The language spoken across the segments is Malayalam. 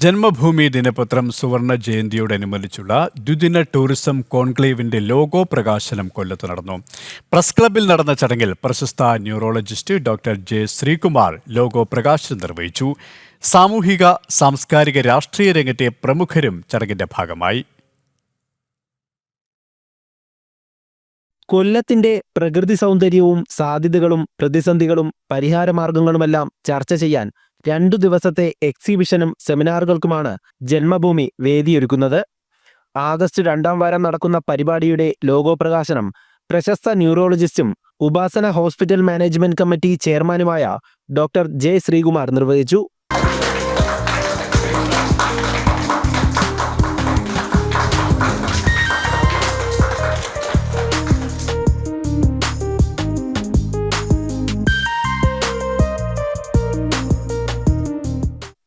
ജന്മഭൂമി ദിനപത്രം സുവർണ ജയന്തിയോടനുബന്ധിച്ചുള്ള ദ്വിദിന ടൂറിസം കോൺക്ലേവിന്റെ ലോഗോ പ്രകാശനം കൊല്ലത്ത് നടന്നു. പ്രസ് ക്ലബ്ബിൽ നടന്ന ചടങ്ങിൽ പ്രശസ്ത neurologist doctor J Sreekumar logo പ്രകാശനം നിർവഹിച്ചു. സാമൂഹിക, സാംസ്കാരിക, രാഷ്ട്രീയ രംഗത്തെ പ്രമുഖരും ചടങ്ങിന്റെ ഭാഗമായി. കൊല്ലത്തിന്റെ പ്രകൃതി സൗന്ദര്യവും സാധ്യതകളും പ്രതിസന്ധികളും പരിഹാരമാർഗങ്ങളുമെല്ലാം ചർച്ച ചെയ്യാൻ 2 ദിവസത്തെ എക്സിബിഷനും സെമിനാറുകൾക്കുമാണ് ജന്മഭൂമി വേദിയൊരുക്കുന്നത്. ആഗസ്റ്റ് 2-ാം വാരം നടക്കുന്ന പരിപാടിയുടെ ലോഗോ പ്രകാശനം പ്രശസ്ത ന്യൂറോളജിസ്റ്റും ഉപാസന ഹോസ്പിറ്റൽ മാനേജ്മെന്റ് കമ്മിറ്റി ചെയർമാനുമായ ഡോക്ടർ ജെ ശ്രീകുമാർ നിർവഹിച്ചു.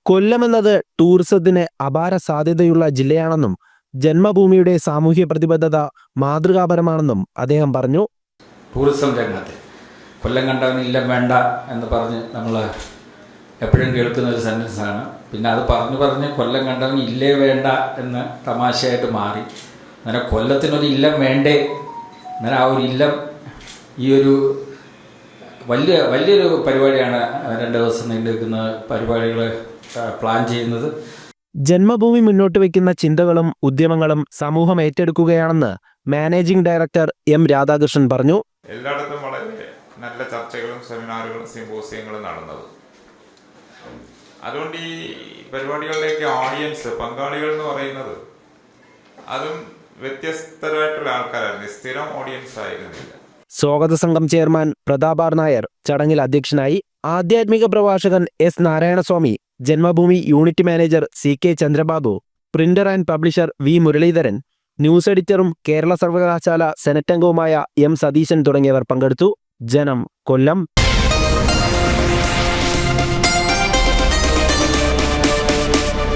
കൊല്ലമെന്നത് ടൂറിസത്തിന് അപാര സാധ്യതയുള്ള ജില്ലയാണെന്നും ജന്മഭൂമിയുടെ സാമൂഹ്യ പ്രതിബദ്ധത മാതൃകാപരമാണെന്നും അദ്ദേഹം പറഞ്ഞു. ടൂറിസം രംഗത്ത് കൊല്ലം കണ്ടവന് ഇല്ലം വേണ്ട എന്ന് പറഞ്ഞ് നമ്മൾ എപ്പോഴും കേൾക്കുന്ന ഒരു സെൻറ്റൻസാണ്. പിന്നെ അത് പറഞ്ഞ് കൊല്ലം കണ്ടവന് ഇല്ലേ വേണ്ട എന്ന് തമാശയായിട്ട് മാറി. അങ്ങനെ കൊല്ലത്തിനൊരു ഇല്ലം വേണ്ടേ, അങ്ങനെ ആ ഒരു ഇല്ലം ഈ ഒരു വലിയൊരു പരിപാടിയാണ്. 2 ദിവസം നീണ്ടു നിൽക്കുന്ന പരിപാടികൾ പ്ലാൻ ചെയ്യുന്നത്. ജന്മഭൂമി മുന്നോട്ട് വയ്ക്കുന്ന ചിന്തകളും ഉദ്യമങ്ങളും സമൂഹം ഏറ്റെടുക്കുകയാണെന്ന് മാനേജിംഗ് ഡയറക്ടർ എം രാധാകൃഷ്ണൻ പറഞ്ഞു. എല്ലായിടത്തും വളരെ നല്ല ചർച്ചകളും സെമിനാറുകളും സിമ്പോസിയങ്ങളും നടന്നത്. അതുകൊണ്ട് ഈ പരിപാടികളിലേക്ക് ഓഡിയൻസ്, പങ്കാളികൾ എന്ന് പറയുന്നത് അതും വ്യത്യസ്തരായിട്ടുള്ള ആൾക്കാരായിരുന്നു, സ്ഥിരം ഓഡിയൻസ് ആയിരുന്നില്ല. സ്വാഗത സംഘം ചെയർമാൻ പ്രതാപാർ നായർ ചടങ്ങിൽ അധ്യക്ഷനായി. ആധ്യാത്മിക പ്രഭാഷകൻ S Narayanaswami, Janmabhumi unit manager C K Chandrababu, printer and publisher V Muraleedharan, news എഡിറ്ററും കേരള സർവകലാശാല സെനറ്റ് അംഗവുമായ എം സതീശൻ തുടങ്ങിയവർ പങ്കെടുത്തു. ജനം, കൊല്ലം.